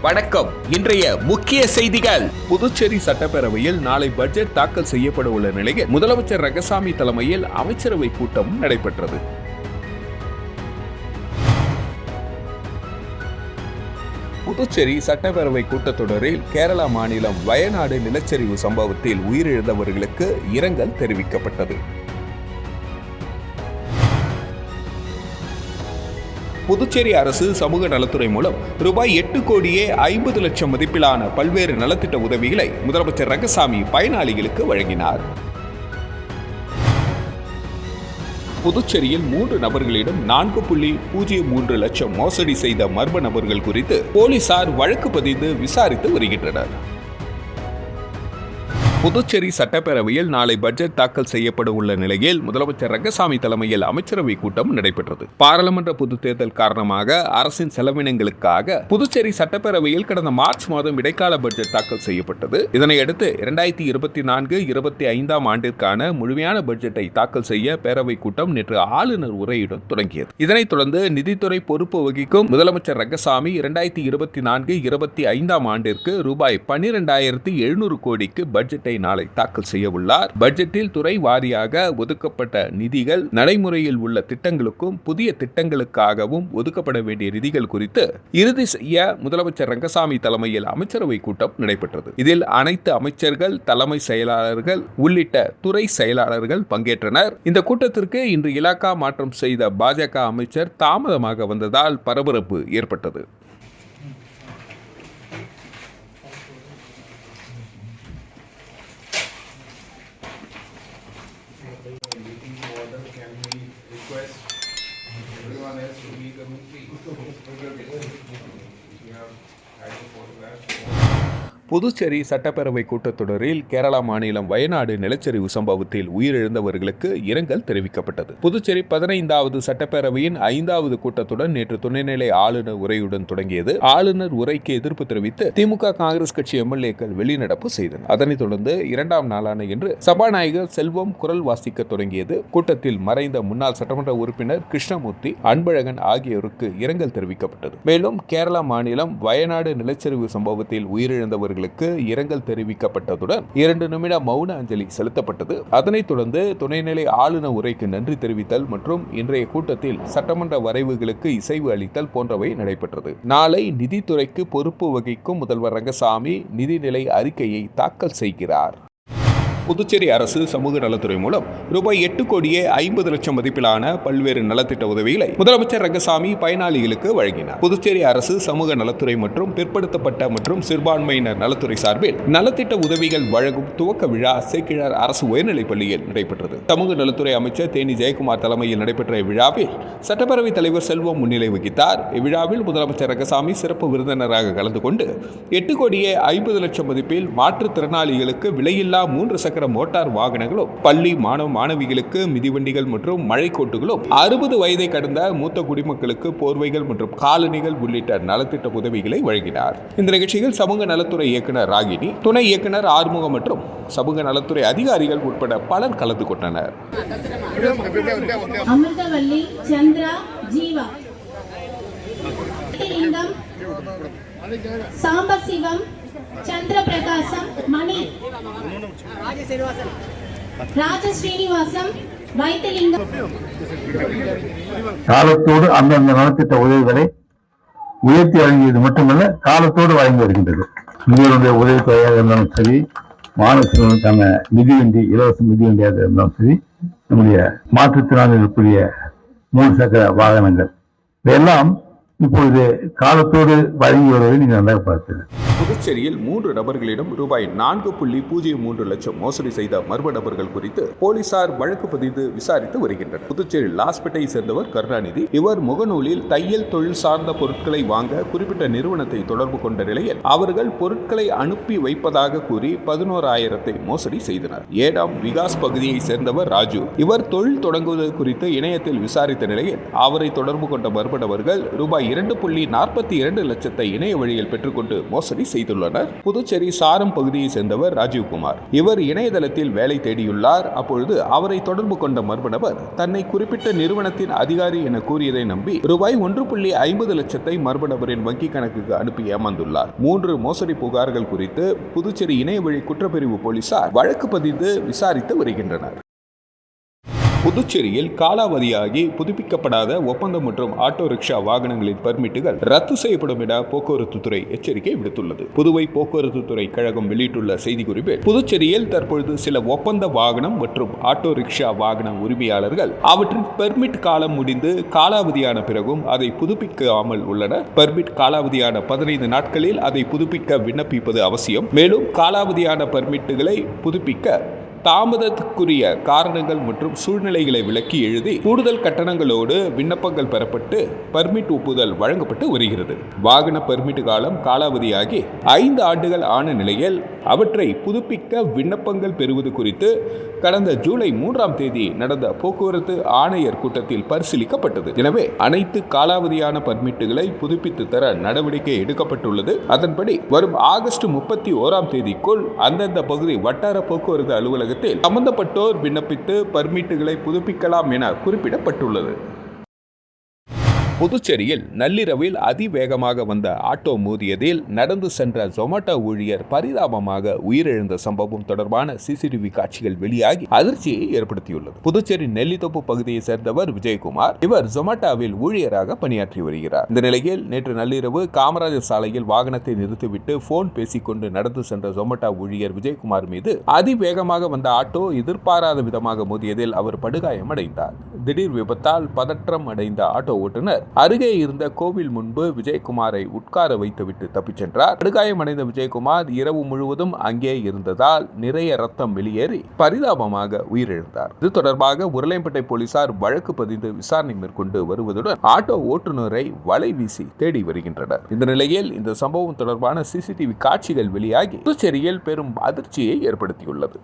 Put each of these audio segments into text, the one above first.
வணக்கம். இன்றைய முக்கிய செய்திகள். புதுச்சேரி சட்டப்பேரவையில் நாளை பட்ஜெட் தாக்கல் செய்யப்பட உள்ள நிலையில் முதலமைச்சர் ரங்கசாமி தலைமையில் அமைச்சரவை கூட்டம் நடைபெற்றது. புதுச்சேரி சட்டப்பேரவை கூட்டத்தொடரில் கேரளா மாநிலம் வயநாடு நிலச்சரிவு சம்பவத்தில் உயிரிழந்தவர்களுக்கு இரங்கல் தெரிவிக்கப்பட்டது. புதுச்சேரி அரசு சமூக நலத்துறை மூலம் ரூபாய் 8,50,00,000 மதிப்பிலான பல்வேறு நலத்திட்ட உதவிகளை முதலமைச்சர் ரங்கசாமி பயனாளிகளுக்கு வழங்கினார். புதுச்சேரியில் 3 நபர்களிடம் 4.03 லட்சம் மோசடி செய்த மர்ம நபர்கள் குறித்து போலீசார் வழக்கு பதிந்து விசாரித்து வருகின்றனர். புதுச்சேரி சட்டப்பேரவையில் நாளை பட்ஜெட் தாக்கல் செய்யப்பட உள்ள நிலையில் முதலமைச்சர் ரங்கசாமி தலைமையில் அமைச்சரவை கூட்டம் நடைபெற்றது. பாராளுமன்ற பொதுத் தேர்தல் காரணமாக அரசின் செலவினங்களுக்காக புதுச்சேரி சட்டப்பேரவையில் கடந்த மார்ச் மாதம் இடைக்கால பட்ஜெட் தாக்கல் செய்யப்பட்டது. இதனையடுத்து 2024-25 ஆண்டிற்கான முழுமையான பட்ஜெட்டை தாக்கல் செய்ய பேரவை கூட்டம் நேற்று ஆளுநர் உரையுடன் தொடங்கியது. இதனைத் தொடர்ந்து நிதித்துறை பொறுப்பு வகிக்கும் முதலமைச்சர் ரங்கசாமி 2024-25 ஆண்டிற்கு ரூபாய் 12,700 கோடிக்கு பட்ஜெட்டை நாளை தாக்கல் செய்ய உள்ளார். பட்ஜெட்டில் துறை வாரியாக ஒதுக்கப்பட்ட நிதிகள், நடைமுறையில் உள்ள திட்டங்களுக்கும் புதிய திட்டங்களுக்காகவும் ஒதுக்கப்பட வேண்டிய நிதிகள் குறித்து இறுதி செய்ய முதலமைச்சர் ரங்கசாமி தலைமையில் அமைச்சரவை கூட்டம் நடைபெற்றது. இதில் அனைத்து அமைச்சர்கள், தலைமை செயலாளர்கள் உள்ளிட்ட துறை செயலாளர்கள் பங்கேற்றனர். இந்த கூட்டத்திற்கு இன்று இலாகா மாற்றம் செய்த பாஜக அமைச்சர் தாமதமாக வந்ததால் பரபரப்பு ஏற்பட்டது. புதுச்சேரி சட்டப்பேரவை கூட்டத்தொடரில் கேரளா மாநிலம் வயநாடு நிலச்சரிவு சம்பவத்தில் உயிரிழந்தவர்களுக்கு இரங்கல் தெரிவிக்கப்பட்டது. புதுச்சேரி 15வது சட்டப்பேரவையின் 5வது கூட்டத்துடன் நேற்று துணைநிலை ஆளுநர் உரையுடன் தொடங்கியது. ஆளுநர் உரைக்கு எதிர்ப்பு தெரிவித்து திமுக, காங்கிரஸ் கட்சி எம்எல்ஏக்கள் வெளிநடப்பு செய்தனர். அதனைத் தொடர்ந்து 2ஆம் நாளான இன்று சபாநாயகர் செல்வம் குரல் வாசிக்க தொடங்கியது. கூட்டத்தில் மறைந்த முன்னாள் சட்டமன்ற உறுப்பினர் கிருஷ்ணமூர்த்தி, அன்பழகன் ஆகியோருக்கு இரங்கல் தெரிவிக்கப்பட்டது. மேலும் கேரளா மாநிலம் வயநாடு நிலச்சரிவு சம்பவத்தில் உயிரிழந்தவர்கள் இரங்கல் தெரிவிக்கப்பட்டதுடன் 2 நிமிட மௌன அஞ்சலி செலுத்தப்பட்டது. அதனைத் தொடர்ந்து துணைநிலை ஆளுநர் உரைக்கு நன்றி தெரிவித்தல் மற்றும் இன்றைய கூட்டத்தில் சட்டமன்ற வரைவுகளுக்கு இசைவு அளித்தல் போன்றவை நடைபெற்றது. நாளை நிதித்துறைக்கு பொறுப்பு வகிக்கும் முதல்வர் ரங்கசாமி நிதிநிலை அறிக்கையை தாக்கல் செய்கிறார். புதுச்சேரி அரசு சமூக நலத்துறை மூலம் ரூபாய் 8,50,00,000 மதிப்பிலான பல்வேறு நலத்திட்ட உதவிகளை முதலமைச்சர் ரங்கசாமி பயனாளிகளுக்கு வழங்கினார். புதுச்சேரி அரசு சமூக நலத்துறை மற்றும் பிற்படுத்தப்பட்ட மற்றும் சிறுபான்மையினர் நலத்துறை சார்பில் நலத்திட்ட உதவிகள் வழங்கும் துவக்க விழா சேக்கிழார் அரசு உயர்நிலைப் பள்ளியில் நடைபெற்றது. சமூக நலத்துறை அமைச்சர் தேனி ஜெயக்குமார் தலைமையில் நடைபெற்ற இவ்விழாவில் சட்டப்பேரவைத் தலைவர் செல்வம் முன்னிலை வகித்தார். இவ்விழாவில் முதலமைச்சர் ரங்கசாமி சிறப்பு விருந்தினராக கலந்து கொண்டு 8,50,00,000 மதிப்பில் மாற்றுத்திறனாளிகளுக்கு விலையில்லா 3 சக்கர மோட்டார் வாகனங்களும், பள்ளி மாணவ மாணவிகளுக்கு மிதிவண்டிகள் மற்றும் மழைக்கோட்டுகளும், 60 வயதை கடந்த மூத்த குடிமக்களுக்கு போர்வைகள் மற்றும் காலணிகள் உள்ளிட்ட நலத்திட்ட உதவிகளை வழங்கினார். இந்த நிகழ்ச்சியில் சமூக நலத்துறை இயக்குனர் ராகினி, துணை இயக்குனர் ஆறுமுகம் மற்றும் சமூக நலத்துறை அதிகாரிகள் உட்பட பலர் கலந்து கொண்டனர். அமிர்தவல்லி, சந்திரா, ஜீவா, சாம்பசிவம், சந்திர பிரகாசம், மணி, ராஜ ஸ்ரீனிவாசம், வைத்திலிங்கம். காலத்தோடு அந்தந்த நலத்திட்ட உதவிகளை உயர்த்தி வழங்கியது மட்டுமல்ல, காலத்தோடு வழங்கி வருகின்றது. முதல்வருடைய உதவித்தொகையாக இருந்தாலும் சரி, மாணவர்களுக்கான மிதிவண்டி, இலவச மிதிவண்டியாக இருந்தாலும் சரி, நம்முடைய மாற்றுத்திறனாளிகளுக்குரிய 3 சக்கர வாகனங்கள் இவையெல்லாம் இப்பொழுது காலத்தோடு வழங்கி வருவதை நீங்கள் நன்றாக பார்த்தீர்கள். புதுச்சேரியில் 3 நபர்களிடம் ரூபாய் 4.03 லட்சம் மோசடி செய்த மர்ம நபர்கள் குறித்து போலீசார் வழக்கு பதிந்து விசாரித்து வருகின்றனர். புதுச்சேரி லாஸ்பேட்டையை சேர்ந்தவர் கருணாநிதி. இவர் முகநூலில் தையல் தொழில் சார்ந்த பொருட்களை வாங்க குறிப்பிட்ட நிறுவனத்தை தொடர்பு கொண்ட நிலையில் அவர்கள் பொருட்களை அனுப்பி வைப்பதாக கூறி 11,000 மோசடி செய்தனர். ஏடாம் விகாஸ் பகுதியை சேர்ந்தவர் ராஜு. இவர் தொழில் தொடங்குவது குறித்து இணையத்தில் விசாரித்த நிலையில் அவரை தொடர்பு கொண்ட மர்ம நபர்கள் ரூபாய் 2.42 லட்சத்தை இணைய வழியில் பெற்றுக்கொண்டு மோசடி செய்துள்ளனர். புதுச்சேரி சாரம் பகுதியை சேர்ந்தவர் ராஜீவ்குமார். இவர் இணையதளத்தில் வேலை தேடியுள்ளார். அப்பொழுது அவரை தொடர்பு கொண்ட மர்ம நபர் தன்னை குறிப்பிட்ட நிறுவனத்தின் அதிகாரி என கூறியதை நம்பி ரூபாய் 1.50 லட்சத்தை மர்ம நபரின் வங்கி கணக்குக்கு அனுப்பி ஏமாந்துள்ளார். 3 மோசடி புகார்கள் குறித்து புதுச்சேரி இணையவழி குற்றப்பிரிவு போலீசார் வழக்கு பதிந்து விசாரித்து வருகின்றனர். புதுச்சேரியில் காலாவதியாகி புதுப்பிக்கப்படாத ஒப்பந்தம் மற்றும் ஆட்டோ ரிக்ஷா வாகனங்களின் பர்மிட்டுகள் ரத்து செய்யப்படும் என போக்குவரத்து துறை எச்சரிக்கை விடுத்துள்ளது. புதுவை போக்குவரத்து துறை கழகம் வெளியிட்டுள்ள செய்திக்குறிப்பில் புதுச்சேரியில் தற்பொழுது சில ஒப்பந்த வாகனம் மற்றும் ஆட்டோ ரிக்ஷா வாகன உரிமையாளர்கள் அவற்றின் பெர்மிட் காலம் முடிந்து காலாவதியான பிறகும் அதை புதுப்பிக்காமல் உள்ளனர். பெர்மிட் காலாவதியான 15 நாட்களில் அதை புதுப்பிக்க விண்ணப்பிப்பது அவசியம். மேலும் காலாவதியான பெர்மிட்டுகளை புதுப்பிக்க தாமதத்துக்குரிய காரணங்கள் மற்றும் சூழ்நிலைகளை விளக்கி எழுதி கூடுதல் கட்டணங்களோடு விண்ணப்பங்கள் பெறப்பட்டு பர்மிட் ஒப்புதல் வழங்கப்பட்டு வருகிறது. வாகன பர்மிட் காலம் காலாவதியாகி 5 ஆண்டுகள் ஆன நிலையில் அவற்றை புதுப்பிக்க விண்ணப்பங்கள் பெறுவது குறித்து கடந்த ஜூலை 3ஆம் தேதி நடந்த போக்குவரத்து ஆணையர் கூட்டத்தில் பரிசீலிக்கப்பட்டது. எனவே அனைத்து காலாவதியான பர்மிட்டுகளை புதுப்பித்து தர நடவடிக்கை எடுக்கப்பட்டுள்ளது. அதன்படி வரும் ஆகஸ்ட் 31ஆம் தேதிக்குள் அந்தந்த பகுதி வட்டார போக்குவரத்து அலுவலகத்தில் சம்பந்தப்பட்டோர் விண்ணப்பித்து பர்மிட்டுகளை புதுப்பிக்கலாம் என குறிப்பிடப்பட்டுள்ளது. புதுச்சேரியில் நள்ளிரவில் அதிவேகமாக வந்த ஆட்டோ மோதியதில் நடந்து சென்ற ஜொமேட்டோ ஊழியர் பரிதாபமாக உயிரிழந்த சம்பவம் தொடர்பான சிசிடிவி காட்சிகள் வெளியாகி அதிர்ச்சியை ஏற்படுத்தியுள்ளது. புதுச்சேரி நெல்லித்தோப்பு பகுதியை சேர்ந்தவர் விஜயகுமார். இவர் ஜொமேட்டோவில் ஊழியராக பணியாற்றி வருகிறார். இந்த நிலையில் நேற்று நள்ளிரவு காமராஜர் சாலையில் வாகனத்தை நிறுத்திவிட்டு போன் பேசிக்கொண்டு நடந்து சென்ற ஜொமேட்டோ ஊழியர் விஜயகுமார் மீது அதிவேகமாக வந்த ஆட்டோ எதிர்பாராத விதமாக மோதியதில் அவர் படுகாயமடைந்தார். திடீர் விபத்தால் பதற்றம் அடைந்த ஆட்டோ ஓட்டுநர் அருகே இருந்த கோவில் முன்பு விஜயகுமாரை உட்கார வைத்துவிட்டு தப்பிச் சென்றார். படுகாயமடைந்த விஜயகுமார் இரவு முழுவதும் அங்கே இருந்ததால் நிறைய ரத்தம் வெளியேறி பரிதாபமாக உயிரிழந்தார். இது தொடர்பாக உருளையம்பேட்டை போலீசார் வழக்கு பதிந்து விசாரணை மேற்கொண்டு வருவதுடன் ஆட்டோ ஓட்டுநரை வலை வீசி தேடி வருகின்றனர். இந்த நிலையில் இந்த சம்பவம் தொடர்பான சிசிடிவி காட்சிகள் வெளியாகி புதுச்சேரியில் பெரும் அதிர்ச்சியை ஏற்படுத்தியுள்ளது.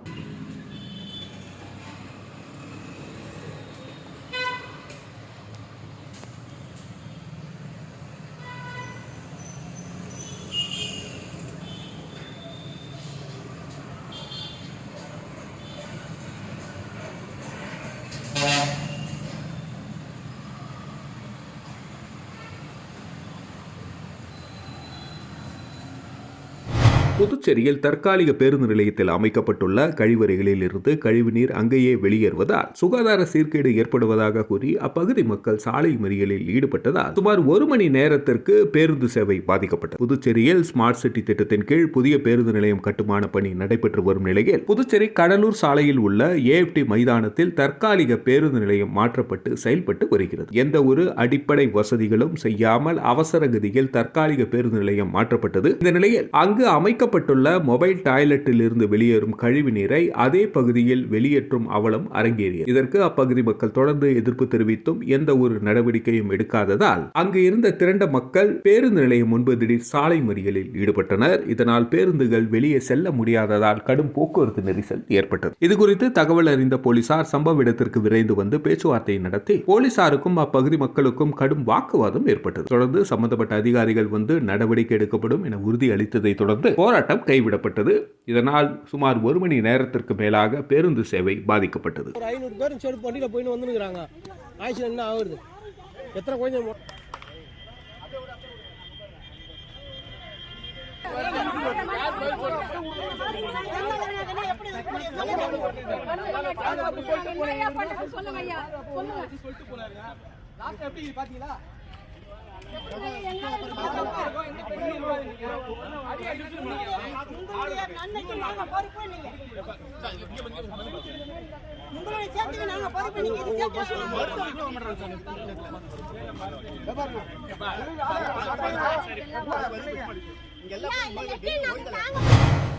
புதுச்சேரியில் தற்காலிக பேருந்து நிலையத்தில் அமைக்கப்பட்டுள்ள கழிவறைகளில் இருந்து கழிவுநீர் அங்கேயே வெளியேறுவதால் சுகாதார சீர்கேடு ஏற்படுவதாக கூறி அப்பகுதி மக்கள் சாலை மறியலில் ஈடுபட்டதால் சுமார் 1 மணி நேரத்திற்கு பேருந்து சேவை பாதிக்கப்பட்டது. புதுச்சேரியில் ஸ்மார்ட் சிட்டி திட்டத்தின் கீழ் புதிய பேருந்து நிலையம் கட்டுமான பணி நடைபெற்று வரும் நிலையில் புதுச்சேரி கடலூர் சாலையில் உள்ள AFT மைதானத்தில் தற்காலிக பேருந்து நிலையம் மாற்றப்பட்டு செயல்பட்டு வருகிறது. எந்த ஒரு அடிப்படை வசதிகளும் செய்யாமல் அவசர கதியில் தற்காலிக பேருந்து நிலையம் மாற்றப்பட்டது. இந்த நிலையில் அங்கு அமைக்கப்பட்டுள்ள மொபைல் டாய்லெட்டில் இருந்து வெளியேறும் கழிவு நீரை அதே பகுதியில் வெளியேற்றும் அவலம் அரங்கேறியது. இதற்கு அப்பகுதி மக்கள் தொடர்ந்து எதிர்ப்பு தெரிவித்தும் எந்த ஒரு நடவடிக்கையும் எடுக்காததால் அங்கு இருந்த திரண்ட மக்கள் பேருந்து நிலையம் முன்பு திடீர் சாலை மறியலில் ஈடுபட்டனர். இதனால் பேருந்துகள் வெளியே செல்ல முடியாததால் கடும் போக்குவரத்து நெரிசல் ஏற்பட்டது. இதுகுறித்து தகவல் அறிந்த போலீசார் சம்பவ இடத்திற்கு விரைந்து வந்து பேச்சுவார்த்தை நடத்தி போலீசாருக்கும் அப்பகுதி மக்களுக்கும் கடும் வாக்குவாதம் ஏற்பட்டது. தொடர்ந்து சம்பந்தப்பட்ட அதிகாரிகள் வந்து நடவடிக்கை எடுக்கப்படும் என உறுதி அளித்ததை தொடர்ந்து போராட்டம் கைவிடப்பட்டது. இதனால் சுமார் 1 மணி நேரத்திற்கு மேலாக பேருந்து சேவை பாதிக்கப்பட்டது. 500 பேரும் செருப்பு வண்டியில் போயின்னு வந்துருக்காங்க. ஆக்சிடென்ட் என்ன ஆகுது? எத்தனை குழந்தை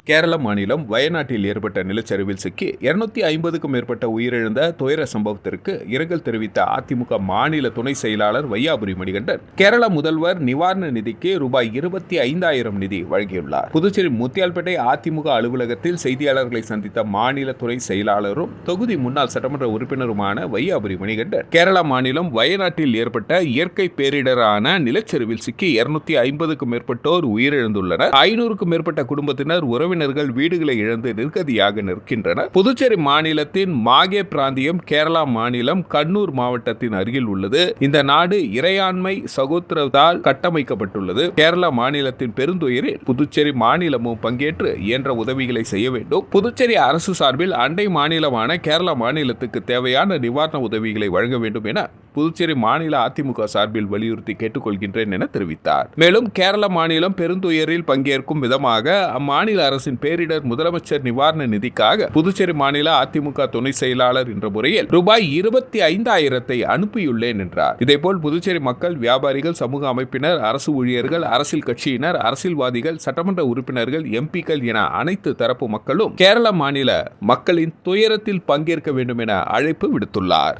கேரள மாநிலம் வயநாட்டில் ஏற்பட்ட நிலச்சரிவில் சிக்கி 250க்கும் மேற்பட்ட உயிரிழந்த துயர சம்பவத்திற்கு இரங்கல் தெரிவித்த அதிமுக மாநில துணை செயலாளர் வையாபுரி மணிகண்டன் கேரள முதல்வர் நிவாரண நிதிக்கு ரூபாய் 25,000 நிதி வழங்கியுள்ளார். புதுச்சேரி முத்தியால்பேட்டை அதிமுக அலுவலகத்தில் செய்தியாளர்களை சந்தித்த மாநில துணை செயலாளரும் தொகுதி முன்னாள் சட்டமன்ற உறுப்பினருமான வையாபுரி மணிகண்டன் கேரள மாநிலம் வயநாட்டில் ஏற்பட்ட இயற்கை பேரிடரான நிலச்சரிவில் சிக்கி 250க்கும் மேற்பட்டோர் உயிரிழந்துள்ளனர். 500க்கும் மேற்பட்ட குடும்பத்தினர் உறவினர்கள் வீடுகளை இழந்து நிர்கதியாக நிற்கின்றனர். புதுச்சேரி மாநிலத்தின் மாகே பிராந்தியம் கேரளா மாநிலம் கண்ணூர் மாவட்டத்தின் அருகில் உள்ளது. இந்த நாடு இறையாண்மை சகோதரத்தால் கட்டமைக்கப்பட்டுள்ளது. கேரளா மாநிலத்தின் பெருந்துயரில் புதுச்சேரி மாநிலமும் பங்கேற்று இயன்ற உதவிகளை செய்ய வேண்டும். புதுச்சேரி அரசு சார்பில் அண்டை மாநிலமான கேரளா மாநிலத்துக்கு தேவையான நிவாரண உதவிகளை வழங்க வேண்டும் என புதுச்சேரி மாநில அதிமுக சார்பில் வலியுறுத்தி கேட்டுக்கொள்கின்றேன் என தெரிவித்தார். மேலும் கேரள மாநிலம் பெருந்துயரில் பங்கேற்கும் விதமாக அம்மாநில அரசின் பேரிடர் முதலமைச்சர் நிவாரண நிதிக்காக புதுச்சேரி மாநில அதிமுக துணை செயலாளர் என்ற முறையில் ரூபாய் 25,000 அனுப்பியுள்ளேன் என்றார். இதேபோல் புதுச்சேரி மக்கள், வியாபாரிகள், சமூக அமைப்பினர், அரசு ஊழியர்கள், அரசியல் கட்சியினர், அரசியல்வாதிகள், சட்டமன்ற உறுப்பினர்கள், எம்பிக்கள் என அனைத்து தரப்பு மக்களும் கேரள மாநில மக்களின் துயரத்தில் பங்கேற்க வேண்டும் என அழைப்பு விடுத்துள்ளார்.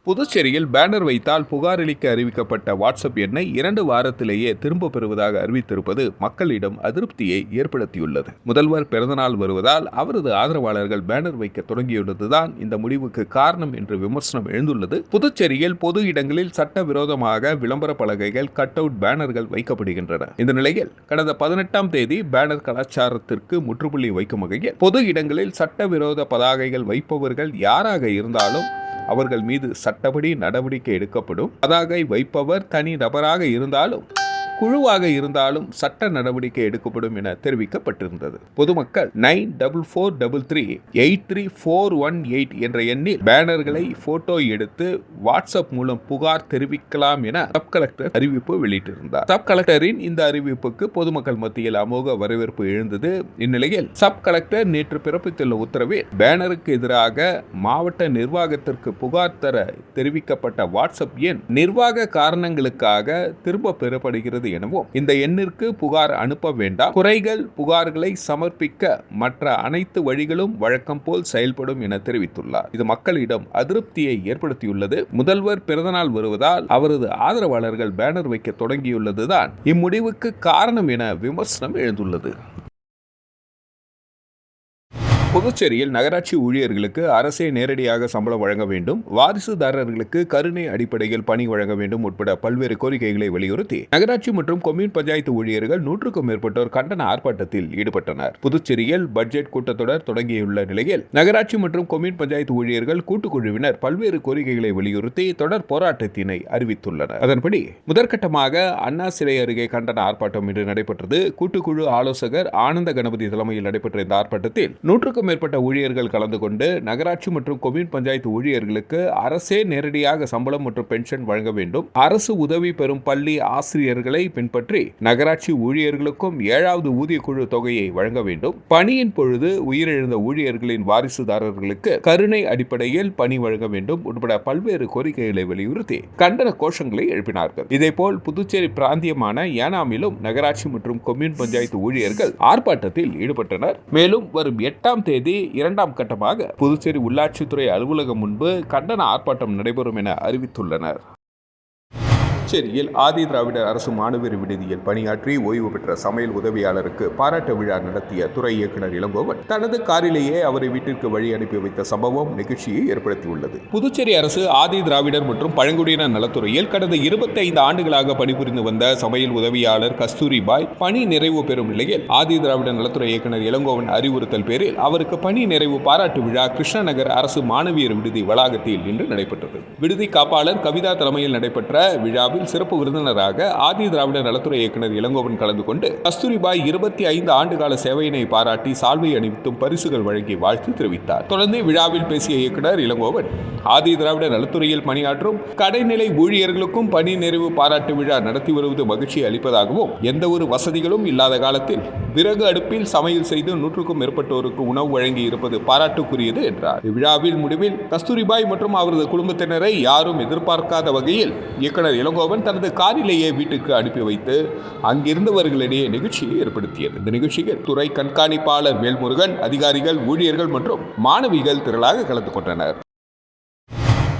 புதுச்சேரியில் பேனர் வைத்தால் புகாரளிக்க அறிவிக்கப்பட்ட வாட்ஸ்அப் எண்ணை 2 வாரத்திலேயே திரும்ப பெறுவதாக அறிவித்திருப்பது மக்களிடம் அதிருப்தியை ஏற்படுத்தியுள்ளது. முதல்வர் பிறந்தநாள் வருவதால் அவரது ஆதரவாளர்கள் பேனர் வைக்க தொடங்கியுள்ளதுதான் இந்த முடிவுக்கு காரணம் என்று விமர்சனம் எழுந்துள்ளது. புதுச்சேரியில் பொது இடங்களில் சட்டவிரோதமாக விளம்பர பலகைகள், கட் அவுட் பேனர்கள் வைக்கப்படுகின்றன. இந்த நிலையில் கடந்த 18ஆம் தேதி பேனர் கலாச்சாரத்திற்கு முற்றுப்புள்ளி வைக்கும் வகையில் பொது இடங்களில் சட்டவிரோத பதாகைகள் வைப்பவர்கள் யாராக இருந்தாலும் அவர்கள் மீது சட்டப்படி நடவடிக்கை எடுக்கப்படும். பதாகை வைப்பவர் தனி நபராக இருந்தாலும் குழுவாக இருந்தாலும் சட்ட நடவடிக்கை எடுக்கப்படும் என தெரிவிக்கப்பட்டிருந்தது. பொதுமக்கள் 9443383418 என்ற எண்ணில் பேனர்களை போட்டோ எடுத்து வாட்ஸ்அப் மூலம் புகார் தெரிவிக்கலாம் என சப் கலெக்டர் அறிவிப்பு வெளியிட்டிருந்தார். சப் கலெக்டரின் இந்த அறிவிப்புக்கு பொதுமக்கள் மத்தியில் அமோக வரவேற்பு எழுந்தது. இந்நிலையில் சப் கலெக்டர் நேற்று பிறப்பித்துள்ள உத்தரவில் பேனருக்கு எதிராக மாவட்ட நிர்வாகத்திற்கு புகார் தர தெரிவிக்கப்பட்ட வாட்ஸ்அப் எண் நிர்வாக காரணங்களுக்காக திரும்ப பெறப்படுகிறது எனவும் இந்த எண்ணிற்கு புகார் அனுப்ப வேண்டாம், குறைகள் புகார்களை சமர்ப்பிக்க மற்ற அனைத்து வழிகளும் வழக்கம் போல் செயல்படும் என தெரிவித்துள்ளார். இது மக்களிடம் அதிருப்தியை ஏற்படுத்தியுள்ளது. முதல்வர் பிறந்தநாள் வருவதால் அவரது ஆதரவாளர்கள் பேனர் வைக்க தொடங்கியுள்ளதுதான் இம்முடிவுக்கு காரணம் என விமர்சனம் எழுந்துள்ளது. புதுச்சேரியில் நகராட்சி ஊழியர்களுக்கு அரசே நேரடியாக சம்பளம் வழங்க வேண்டும், வாரிசுதாரர்களுக்கு கருணை அடிப்படையில் பணி வழங்க வேண்டும் உட்பட பல்வேறு கோரிக்கைகளை வலியுறுத்தி நகராட்சி மற்றும் கொம்யூன் பஞ்சாயத்து ஊழியர்கள் 100க்கும் மேற்பட்டோர் கண்டன ஆர்ப்பாட்டத்தில் ஈடுபட்டனர். புதுச்சேரியில் பட்ஜெட் கூட்டத்தொடர் தொடங்கியுள்ள நிலையில் நகராட்சி மற்றும் கொம்யூன் பஞ்சாயத்து ஊழியர்கள் கூட்டுக்குழுவினர் பல்வேறு கோரிக்கைகளை வலியுறுத்தி தொடர் போராட்டத்தினை அறிவித்துள்ளனர். அதன்படி முதற்கட்டமாக அண்ணா சிலை அருகே கண்டன ஆர்ப்பாட்டம் இன்று நடைபெற்றது. கூட்டுக்குழு ஆலோசகர் ஆனந்த கணபதி தலைமையில் நடைபெற்ற இந்த ஆர்ப்பாட்டத்தில் 100க்கும் மேற்பட்ட ஊழியர்கள் கலந்து கொண்டு நகராட்சி மற்றும் கொம்யூன் பஞ்சாயத்து ஊழியர்களுக்கு அரசே நேரடியாக சம்பளம் மற்றும் பென்ஷன் வழங்க வேண்டும், அரசு உதவி பெறும் பள்ளி ஆசிரியர்களை பின்பற்றி நகராட்சி ஊழியர்களுக்கும் 7வது ஊதிய குழு தொகையை வழங்க வேண்டும், பணியின் பொழுது உயிரிழந்த ஊழியர்களின் வாரிசுதாரர்களுக்கு கருணை அடிப்படையில் பணி வழங்க வேண்டும் உட்பட பல்வேறு கோரிக்கைகளை வலியுறுத்தி கண்டன கோஷங்களை எழுப்பினார்கள். இதேபோல் புதுச்சேரி பிராந்தியமான ஏனாமிலும் நகராட்சி மற்றும் கொம்யூன் பஞ்சாயத்து ஊழியர்கள் ஆர்ப்பாட்டத்தில் ஈடுபட்டனர். மேலும் வரும் 8ஆம் தேதி 2ஆம் கட்டமாக புதுச்சேரி உள்ளாட்சித்துறை அலுவலகம் முன்பு கண்டன ஆர்ப்பாட்டம் நடைபெறும் என அறிவித்துள்ளனர். புதுச்சேரியில் ஆதி திராவிடர் அரசு மாணவர் விடுதியில் பணியாற்றி ஓய்வு பெற்ற சமையல் உதவியாளருக்கு பாராட்டு விழா நடத்திய துறை இயக்குநர் இளங்கோவன் தனது காரிலேயே அவரை வீட்டிற்கு வழி அனுப்பி வைத்த சம்பவம் நிகழ்ச்சியை ஏற்படுத்தியுள்ளது. புதுச்சேரி அரசு ஆதி திராவிடர் மற்றும் பழங்குடியினர் நலத்துறையில் கடந்த 25 ஆண்டுகளாக பணிபுரிந்து வந்த சமையல் உதவியாளர் கஸ்தூரிபாய் பணி நிறைவு பெறும் நிலையில் ஆதி திராவிடர் நலத்துறை இயக்குநர் இளங்கோவன் அறிவுறுத்தல் பேரில் அவருக்கு பணி நிறைவு பாராட்டு விழா கிருஷ்ணநகர் அரசு மாணவியர் விடுதி வளாகத்தில் இன்று நடைபெற்றது. விடுதி காப்பாளர் கவிதா தலைமையில் நடைபெற்ற விழாவில் சிறப்பு விருந்தினராக ஆதி திராவிடர் நலத்துறை இயக்குநர் இளங்கோவன் கலந்து கொண்டு கஸ்தூரிபாய் 25 ஆண்டுகால சேவையினை பாராட்டி சால்வை அணிவித்தும் பரிசுகள் வழங்கி வாழ்த்து தெரிவித்தார். தொடர்ந்து விழாவில் பேசிய இயக்குநர் இளங்கோவன் ஆதி திராவிடர் நலத்துறையில் பணியாற்றும் கடைநிலை ஊழியர்களுக்கும் பணி நிறைவு பாராட்டு விழா நடத்தி வருவது மகிழ்ச்சி அளிப்பதாகவும் எந்த ஒரு வசதிகளும் இல்லாத காலத்தில் விறகு அடுப்பில் சமையல் செய்து 100க்கும் மேற்பட்டோருக்கு உணவு வழங்கி இருப்பது பாராட்டுக்குரியது என்றார். இவ்விழாவில் முடிவில் கஸ்தூரிபாய் மற்றும் அவரது குடும்பத்தினரை யாரும் எதிர்பார்க்காத வகையில் இயக்குநர் இளங்கோவன் என்பவன் தனது காரிலேயே வீட்டுக்கு அனுப்பி வைத்து அங்கிருந்தவர்களிடையே நிகழ்ச்சியை ஏற்படுத்தியது. இந்த நிகழ்ச்சியில் துறை கண்காணிப்பாளர் வேல்முருகன், அதிகாரிகள், ஊழியர்கள் மற்றும் மாணவிகள் திரளாக கலந்து கொண்டனர்.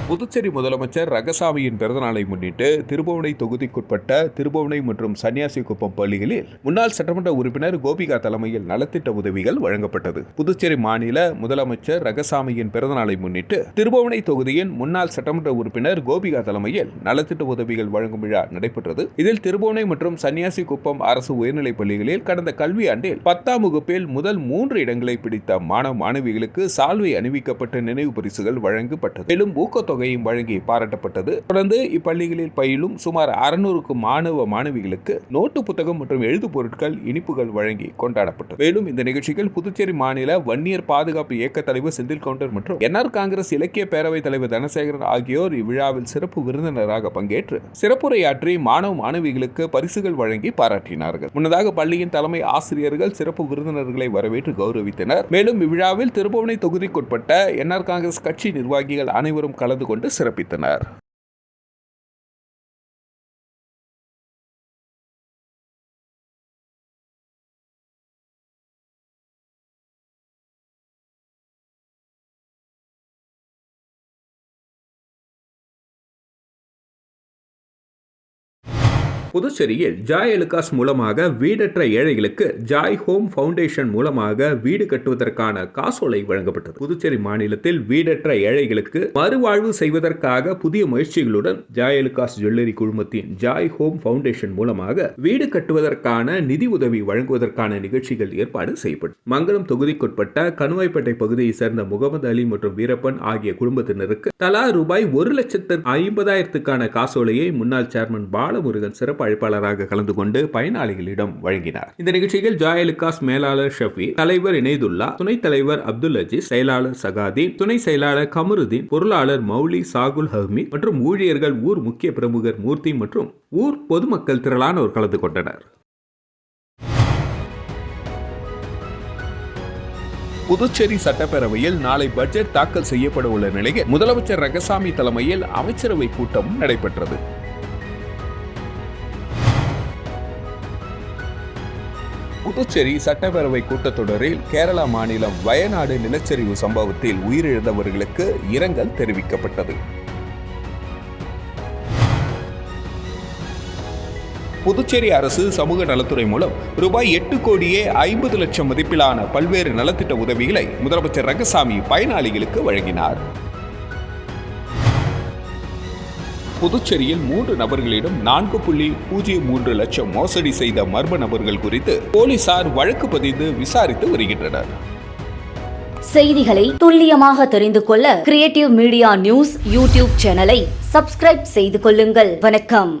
புதுச்சேரி முதலமைச்சர் ரங்கசாமியின் பிறந்தநாளை முன்னிட்டு திருபுவனை தொகுதிக்குட்பட்ட திருபுவனை மற்றும் சன்னியாசிக்குப்பம் பள்ளிகளில் முன்னாள் சட்டமன்ற உறுப்பினர் கோபிகா தலைமையில் நலத்திட்ட உதவிகள் வழங்கப்பட்டது. புதுச்சேரி மாநில முதலமைச்சர் ரங்கசாமியின் பிறந்தநாளை முன்னிட்டு திருபுவனை தொகுதியின் முன்னாள் சட்டமன்ற உறுப்பினர் கோபிகா தலைமையில் நலத்திட்ட உதவிகள் வழங்கும் விழா நடைபெற்றது. இதில் திருபுவனை மற்றும் சன்னியாசிக்குப்பம் அரசு உயர்நிலைப் பள்ளிகளில் கடந்த கல்வியாண்டில் 10ஆம் வகுப்பில் முதல் 3 இடங்களை பிடித்த மாணவ மாணவிகளுக்கு சால்வை அணிவிக்கப்பட்ட நினைவு பரிசுகள் வழங்கப்பட்டது. மேலும் ஊக்கத்தொகையும் வழங்கி பாராட்டப்பட்டது. தொடர்ந்து இப்பள்ளிகளில் பயிலும் சுமார் 600க்கும் மாணவ மாணவிகளுக்கு நோட்டு புத்தகம் மற்றும் எழுது பொருட்கள், இனிப்புகள் வழங்கி கொண்டாடப்பட்டது. மேலும் இந்த நிகழ்ச்சிகள் புதுச்சேரி மாநில வன்னியர் பாதுகாப்பு இயக்க தலைவர் செந்தில் கவுண்டர் மற்றும் NR காங்கிரஸ் இலக்கிய பேரவைத் தலைவர் தனசேகரன் ஆகியோர் இவ்விழாவில் சிறப்பு விருந்தினராக பங்கேற்று சிறப்புரையாற்றி மாணவ மாணவிகளுக்கு பரிசுகள் வழங்கி பாராட்டினார்கள். முன்னதாக பள்ளியின் தலைமை ஆசிரியர்கள் சிறப்பு விருந்தினர்களை வரவேற்று கௌரவித்தனர். மேலும் இவ்விழாவில் திருபுவனை தொகுதிக்குட்பட்ட NR காங்கிரஸ் கட்சி நிர்வாகிகள் அனைவரும் கலந்து கொண்டு சிறப்பித்தனர். புதுச்சேரியில் ஜாய் எலுகாஸ் மூலமாக வீடற்ற ஏழைகளுக்கு ஜாய் ஹோம் ஃபவுண்டேஷன் மூலமாக வீடு கட்டுவதற்கான காசோலை வழங்கப்பட்டது. புதுச்சேரி மாநிலத்தில் வீடற்ற ஏழைகளுக்கு மறுவாழ்வு செய்வதற்காக புதிய முயற்சிகளுடன் ஜாய் எலுகாஸ் ஜுவல்லரி குழுமத்தின் ஜாய் ஹோம் ஃபவுண்டேஷன் மூலமாக வீடு கட்டுவதற்கான நிதி உதவி வழங்குவதற்கான நிகழ்ச்சிகள் ஏற்பாடு செய்யப்படும். மங்கலம் தொகுதிக்குட்பட்ட கணுவாய்பேட்டை பகுதியை சேர்ந்த முகமது அலி மற்றும் வீரப்பன் ஆகிய குடும்பத்தினருக்கு தலா ரூபாய் 1,50,000க்கான காசோலையை முன்னாள் சேர்மன் பாலமுருகன் சிறப்பு அழைப்பாளராக கலந்து கொண்டு பயனாளிகளிடம் வழங்கினார். இந்த நிகழ்ச்சியில் ஜாய் எலுகாஸ் மேலாளர் ஷஃபி, தலைவர் இனைதுல்லா, துணைத் தலைவர் அப்துல் அஜீஸ், செயலாளர் சகாதீன், துணை செயலாளர் கமருதீன், பொருளாளர் மௌலி சாகுல் ஹமீத் மற்றும் ஊழியர்கள், ஊர் முக்கிய பிரமுகர் மூர்த்தி மற்றும் ஊர் பொதுமக்கள் திரளானோர் கலந்து கொண்டனர். புதுச்சேரி சட்டப்பேரவையில் நாளை பட்ஜெட் தாக்கல் செய்யப்பட உள்ள நிலையில் முதலமைச்சர் ரங்கசாமி தலைமையில் அமைச்சரவை கூட்டம் நடைபெற்றது. புதுச்சேரி சட்டப்பேரவை கூட்டத்தொடரில் கேரளா மாநிலம் வயநாடு நிலச்சரிவு சம்பவத்தில் உயிரிழந்தவர்களுக்கு இரங்கல் தெரிவிக்கப்பட்டது. புதுச்சேரி அரசு சமூக நலத்துறை மூலம் ரூபாய் 8,50,00,000 மதிப்பிலான பல்வேறு நலத்திட்ட உதவிகளை முதலமைச்சர் ரங்கசாமி பயனாளிகளுக்கு வழங்கினார். புதுச்சேரியில் 3 நபர்களிடம் 4.03 லட்சம் மோசடி செய்த மர்ம நபர்கள் குறித்து போலீசார் வழக்கு பதிந்து விசாரித்து வருகின்றனர். செய்திகளை துல்லியமாக தெரிந்து கொள்ள கிரியேட்டிவ் மீடியா நியூஸ் யூடியூப் சேனலை சப்ஸ்கிரைப் செய்து கொள்ளுங்கள். வணக்கம்.